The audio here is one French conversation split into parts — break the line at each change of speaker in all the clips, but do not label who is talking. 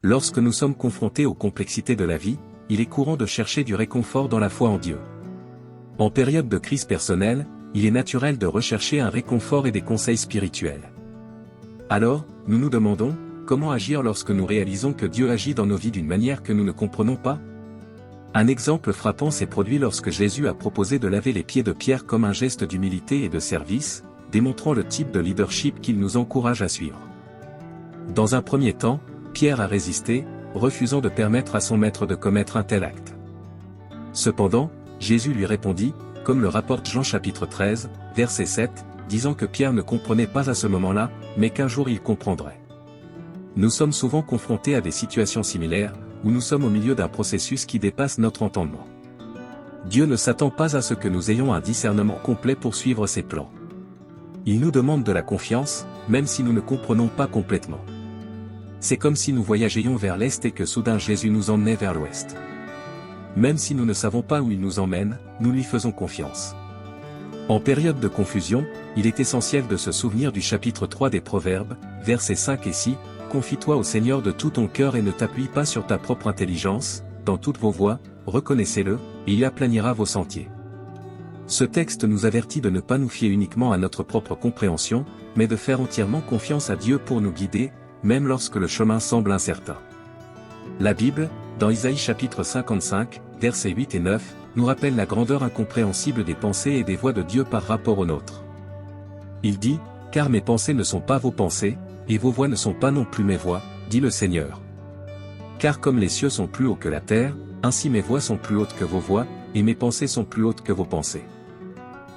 Lorsque nous sommes confrontés aux complexités de la vie, il est courant de chercher du réconfort dans la foi en Dieu. En période de crise personnelle, il est naturel de rechercher un réconfort et des conseils spirituels. Alors, nous nous demandons, comment agir lorsque nous réalisons que Dieu agit dans nos vies d'une manière que nous ne comprenons pas? Un exemple frappant s'est produit lorsque Jésus a proposé de laver les pieds de Pierre comme un geste d'humilité et de service, démontrant le type de leadership qu'il nous encourage à suivre. Dans un premier temps, Pierre a résisté, refusant de permettre à son maître de commettre un tel acte. Cependant, Jésus lui répondit, comme le rapporte Jean chapitre 13, verset 7, disant que Pierre ne comprenait pas à ce moment-là, mais qu'un jour il comprendrait. Nous sommes souvent confrontés à des situations similaires, où nous sommes au milieu d'un processus qui dépasse notre entendement. Dieu ne s'attend pas à ce que nous ayons un discernement complet pour suivre ses plans. Il nous demande de la confiance, même si nous ne comprenons pas complètement. C'est comme si nous voyagions vers l'Est et que soudain Jésus nous emmenait vers l'Ouest. Même si nous ne savons pas où il nous emmène, nous lui faisons confiance. En période de confusion, il est essentiel de se souvenir du chapitre 3 des Proverbes, versets 5 et 6, « Confie-toi au Seigneur de tout ton cœur et ne t'appuie pas sur ta propre intelligence, dans toutes vos voies, reconnaissez-le, et il aplanira vos sentiers. » Ce texte nous avertit de ne pas nous fier uniquement à notre propre compréhension, mais de faire entièrement confiance à Dieu pour nous guider, même lorsque le chemin semble incertain. La Bible, dans Isaïe chapitre 55, versets 8 et 9, nous rappelle la grandeur incompréhensible des pensées et des voies de Dieu par rapport aux nôtres. Il dit, « Car mes pensées ne sont pas vos pensées, et vos voies ne sont pas non plus mes voies, dit le Seigneur. Car comme les cieux sont plus hauts que la terre, ainsi mes voies sont plus hautes que vos voies, et mes pensées sont plus hautes que vos pensées. »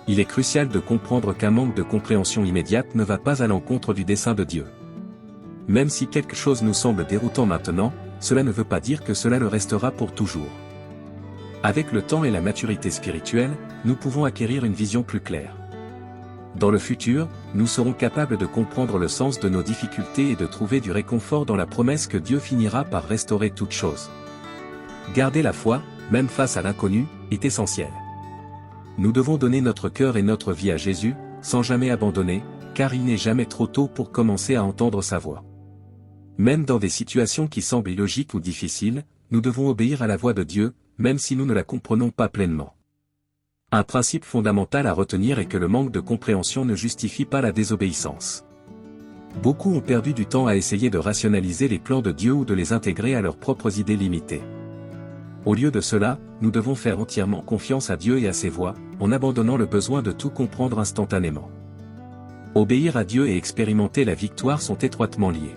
Il est crucial de comprendre qu'un manque de compréhension immédiate ne va pas à l'encontre du dessein de Dieu. Même si quelque chose nous semble déroutant maintenant, cela ne veut pas dire que cela le restera pour toujours. Avec le temps et la maturité spirituelle, nous pouvons acquérir une vision plus claire. Dans le futur, nous serons capables de comprendre le sens de nos difficultés et de trouver du réconfort dans la promesse que Dieu finira par restaurer toutes choses. Garder la foi, même face à l'inconnu, est essentiel. Nous devons donner notre cœur et notre vie à Jésus, sans jamais abandonner, car il n'est jamais trop tôt pour commencer à entendre sa voix. Même dans des situations qui semblent illogiques ou difficiles, nous devons obéir à la voix de Dieu, même si nous ne la comprenons pas pleinement. Un principe fondamental à retenir est que le manque de compréhension ne justifie pas la désobéissance. Beaucoup ont perdu du temps à essayer de rationaliser les plans de Dieu ou de les intégrer à leurs propres idées limitées. Au lieu de cela, nous devons faire entièrement confiance à Dieu et à ses voies, en abandonnant le besoin de tout comprendre instantanément. Obéir à Dieu et expérimenter la victoire sont étroitement liés.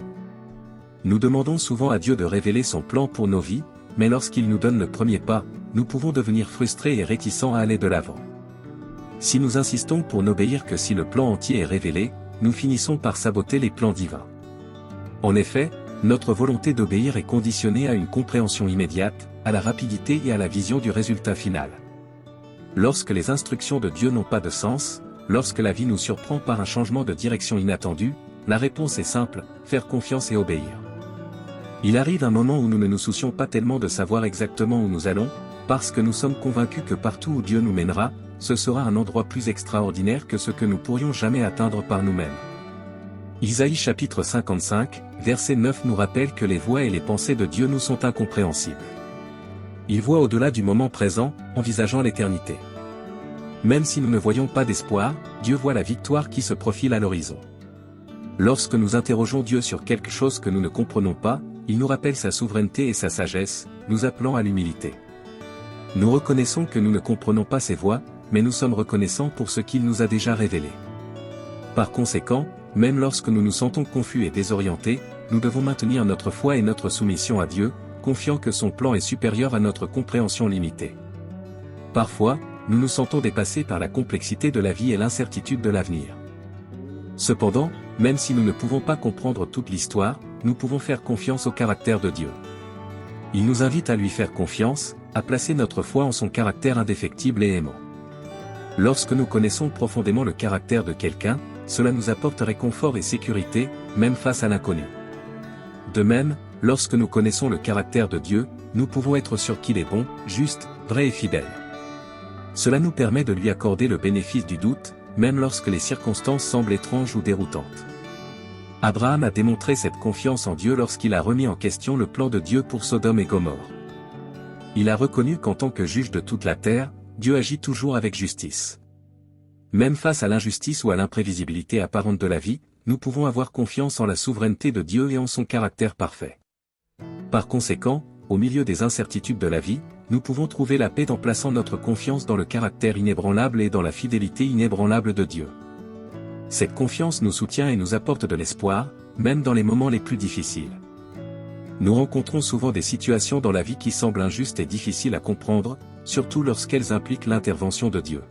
Nous demandons souvent à Dieu de révéler son plan pour nos vies, mais lorsqu'il nous donne le premier pas, nous pouvons devenir frustrés et réticents à aller de l'avant. Si nous insistons pour n'obéir que si le plan entier est révélé, nous finissons par saboter les plans divins. En effet, notre volonté d'obéir est conditionnée à une compréhension immédiate, à la rapidité et à la vision du résultat final. Lorsque les instructions de Dieu n'ont pas de sens, lorsque la vie nous surprend par un changement de direction inattendu, la réponse est simple, faire confiance et obéir. Il arrive un moment où nous ne nous soucions pas tellement de savoir exactement où nous allons, parce que nous sommes convaincus que partout où Dieu nous mènera, ce sera un endroit plus extraordinaire que ce que nous pourrions jamais atteindre par nous-mêmes. Isaïe chapitre 55, verset 9 nous rappelle que les voies et les pensées de Dieu nous sont incompréhensibles. Il voit au-delà du moment présent, envisageant l'éternité. Même si nous ne voyons pas d'espoir, Dieu voit la victoire qui se profile à l'horizon. Lorsque nous interrogeons Dieu sur quelque chose que nous ne comprenons pas, il nous rappelle sa souveraineté et sa sagesse, nous appelant à l'humilité. Nous reconnaissons que nous ne comprenons pas ses voies, mais nous sommes reconnaissants pour ce qu'il nous a déjà révélé. Par conséquent, même lorsque nous nous sentons confus et désorientés, nous devons maintenir notre foi et notre soumission à Dieu, confiant que son plan est supérieur à notre compréhension limitée. Parfois, nous nous sentons dépassés par la complexité de la vie et l'incertitude de l'avenir. Cependant, même si nous ne pouvons pas comprendre toute l'histoire, nous pouvons faire confiance au caractère de Dieu. Il nous invite à lui faire confiance, à placer notre foi en son caractère indéfectible et aimant. Lorsque nous connaissons profondément le caractère de quelqu'un, cela nous apporte réconfort et sécurité, même face à l'inconnu. De même, lorsque nous connaissons le caractère de Dieu, nous pouvons être sûrs qu'il est bon, juste, vrai et fidèle. Cela nous permet de lui accorder le bénéfice du doute, même lorsque les circonstances semblent étranges ou déroutantes. Abraham a démontré cette confiance en Dieu lorsqu'il a remis en question le plan de Dieu pour Sodome et Gomorrhe. Il a reconnu qu'en tant que juge de toute la terre, Dieu agit toujours avec justice. Même face à l'injustice ou à l'imprévisibilité apparente de la vie, nous pouvons avoir confiance en la souveraineté de Dieu et en son caractère parfait. Par conséquent, au milieu des incertitudes de la vie, nous pouvons trouver la paix en plaçant notre confiance dans le caractère inébranlable et dans la fidélité inébranlable de Dieu. Cette confiance nous soutient et nous apporte de l'espoir, même dans les moments les plus difficiles. Nous rencontrons souvent des situations dans la vie qui semblent injustes et difficiles à comprendre, surtout lorsqu'elles impliquent l'intervention de Dieu.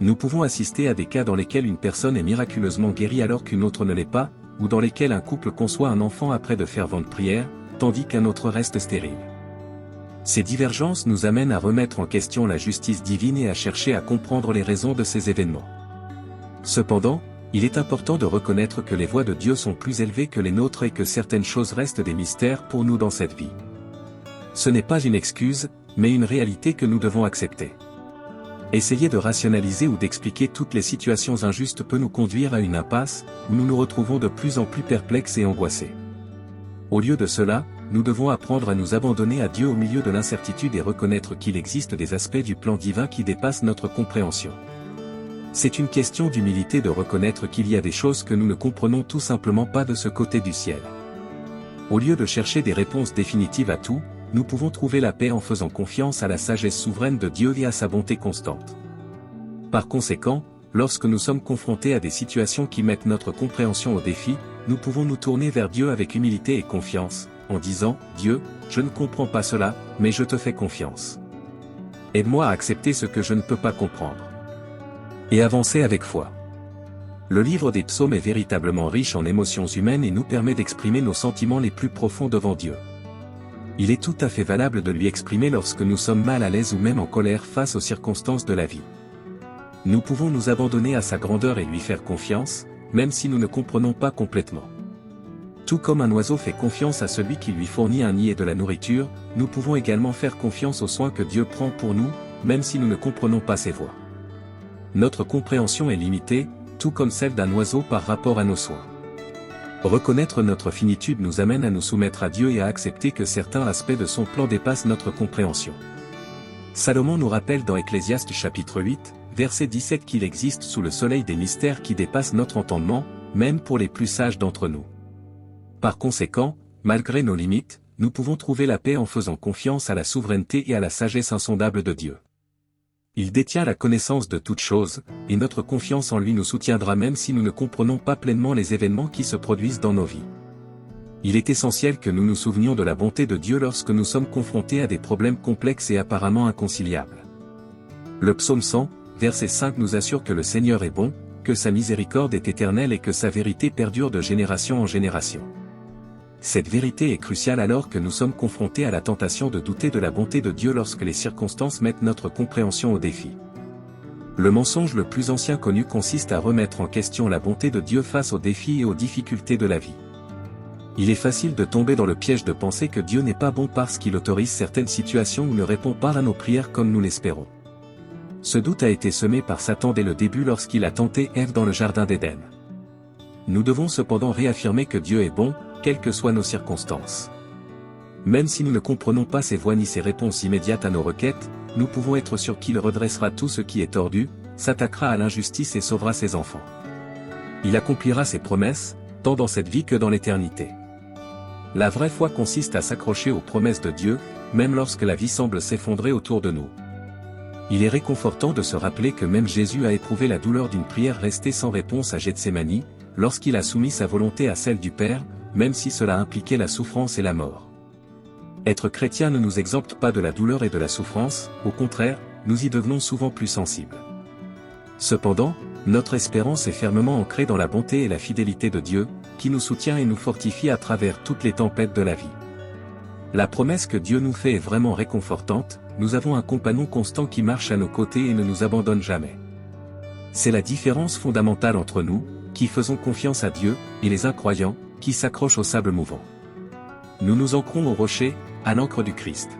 Nous pouvons assister à des cas dans lesquels une personne est miraculeusement guérie alors qu'une autre ne l'est pas, ou dans lesquels un couple conçoit un enfant après de ferventes prières, tandis qu'un autre reste stérile. Ces divergences nous amènent à remettre en question la justice divine et à chercher à comprendre les raisons de ces événements. Cependant, il est important de reconnaître que les voies de Dieu sont plus élevées que les nôtres et que certaines choses restent des mystères pour nous dans cette vie. Ce n'est pas une excuse, mais une réalité que nous devons accepter. Essayer de rationaliser ou d'expliquer toutes les situations injustes peut nous conduire à une impasse, où nous nous retrouvons de plus en plus perplexes et angoissés. Au lieu de cela, nous devons apprendre à nous abandonner à Dieu au milieu de l'incertitude et reconnaître qu'il existe des aspects du plan divin qui dépassent notre compréhension. C'est une question d'humilité de reconnaître qu'il y a des choses que nous ne comprenons tout simplement pas de ce côté du ciel. Au lieu de chercher des réponses définitives à tout, nous pouvons trouver la paix en faisant confiance à la sagesse souveraine de Dieu et à sa bonté constante. Par conséquent, lorsque nous sommes confrontés à des situations qui mettent notre compréhension au défi, nous pouvons nous tourner vers Dieu avec humilité et confiance, en disant « Dieu, je ne comprends pas cela, mais je te fais confiance. Aide-moi à accepter ce que je ne peux pas comprendre. » Et avancer avec foi. Le livre des psaumes est véritablement riche en émotions humaines et nous permet d'exprimer nos sentiments les plus profonds devant Dieu. Il est tout à fait valable de lui exprimer lorsque nous sommes mal à l'aise ou même en colère face aux circonstances de la vie. Nous pouvons nous abandonner à sa grandeur et lui faire confiance, même si nous ne comprenons pas complètement. Tout comme un oiseau fait confiance à celui qui lui fournit un nid et de la nourriture, nous pouvons également faire confiance aux soins que Dieu prend pour nous, même si nous ne comprenons pas ses voies. Notre compréhension est limitée, tout comme celle d'un oiseau par rapport à nos soins. Reconnaître notre finitude nous amène à nous soumettre à Dieu et à accepter que certains aspects de son plan dépassent notre compréhension. Salomon nous rappelle dans Ecclésiaste chapitre 8, verset 17 qu'il existe sous le soleil des mystères qui dépassent notre entendement, même pour les plus sages d'entre nous. Par conséquent, malgré nos limites, nous pouvons trouver la paix en faisant confiance à la souveraineté et à la sagesse insondable de Dieu. Il détient la connaissance de toutes choses, et notre confiance en lui nous soutiendra même si nous ne comprenons pas pleinement les événements qui se produisent dans nos vies. Il est essentiel que nous nous souvenions de la bonté de Dieu lorsque nous sommes confrontés à des problèmes complexes et apparemment inconciliables. Le psaume 100, verset 5 nous assure que le Seigneur est bon, que sa miséricorde est éternelle et que sa vérité perdure de génération en génération. Cette vérité est cruciale alors que nous sommes confrontés à la tentation de douter de la bonté de Dieu lorsque les circonstances mettent notre compréhension au défi. Le mensonge le plus ancien connu consiste à remettre en question la bonté de Dieu face aux défis et aux difficultés de la vie. Il est facile de tomber dans le piège de penser que Dieu n'est pas bon parce qu'il autorise certaines situations ou ne répond pas à nos prières comme nous l'espérons. Ce doute a été semé par Satan dès le début lorsqu'il a tenté Ève dans le jardin d'Éden. Nous devons cependant réaffirmer que Dieu est bon, quelles que soient nos circonstances. Même si nous ne comprenons pas ses voies ni ses réponses immédiates à nos requêtes, nous pouvons être sûrs qu'il redressera tout ce qui est tordu, s'attaquera à l'injustice et sauvera ses enfants. Il accomplira ses promesses, tant dans cette vie que dans l'éternité. La vraie foi consiste à s'accrocher aux promesses de Dieu, même lorsque la vie semble s'effondrer autour de nous. Il est réconfortant de se rappeler que même Jésus a éprouvé la douleur d'une prière restée sans réponse à Gethsémani, lorsqu'il a soumis sa volonté à celle du Père, même si cela impliquait la souffrance et la mort. Être chrétien ne nous exempte pas de la douleur et de la souffrance, au contraire, nous y devenons souvent plus sensibles. Cependant, notre espérance est fermement ancrée dans la bonté et la fidélité de Dieu, qui nous soutient et nous fortifie à travers toutes les tempêtes de la vie. La promesse que Dieu nous fait est vraiment réconfortante, nous avons un compagnon constant qui marche à nos côtés et ne nous abandonne jamais. C'est la différence fondamentale entre nous, qui faisons confiance à Dieu, et les incroyants, qui s'accrochent au sable mouvant. Nous nous ancrons au rocher, à l'ancre du Christ.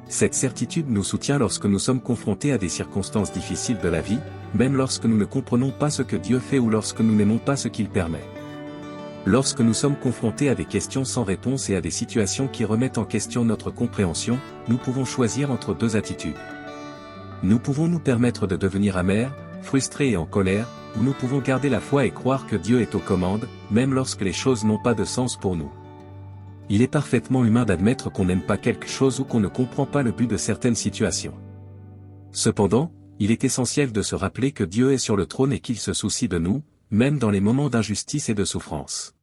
Cette certitude nous soutient lorsque nous sommes confrontés à des circonstances difficiles de la vie, même lorsque nous ne comprenons pas ce que Dieu fait ou lorsque nous n'aimons pas ce qu'il permet. Lorsque nous sommes confrontés à des questions sans réponse et à des situations qui remettent en question notre compréhension, nous pouvons choisir entre deux attitudes. Nous pouvons nous permettre de devenir amers, frustrés et en colère, ou nous pouvons garder la foi et croire que Dieu est aux commandes, même lorsque les choses n'ont pas de sens pour nous. Il est parfaitement humain d'admettre qu'on n'aime pas quelque chose ou qu'on ne comprend pas le but de certaines situations. Cependant, il est essentiel de se rappeler que Dieu est sur le trône et qu'il se soucie de nous, même dans les moments d'injustice et de souffrance.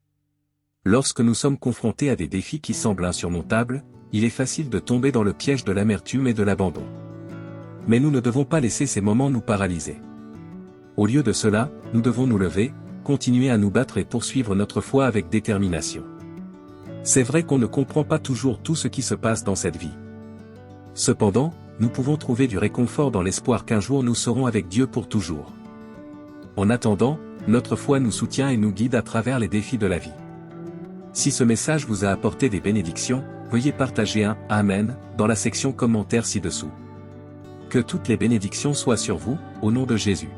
Lorsque nous sommes confrontés à des défis qui semblent insurmontables, il est facile de tomber dans le piège de l'amertume et de l'abandon. Mais nous ne devons pas laisser ces moments nous paralyser. Au lieu de cela, nous devons nous lever, continuer à nous battre et poursuivre notre foi avec détermination. C'est vrai qu'on ne comprend pas toujours tout ce qui se passe dans cette vie. Cependant, nous pouvons trouver du réconfort dans l'espoir qu'un jour nous serons avec Dieu pour toujours. En attendant, notre foi nous soutient et nous guide à travers les défis de la vie. Si ce message vous a apporté des bénédictions, veuillez partager un « Amen » dans la section commentaires ci-dessous. Que toutes les bénédictions soient sur vous, au nom de Jésus.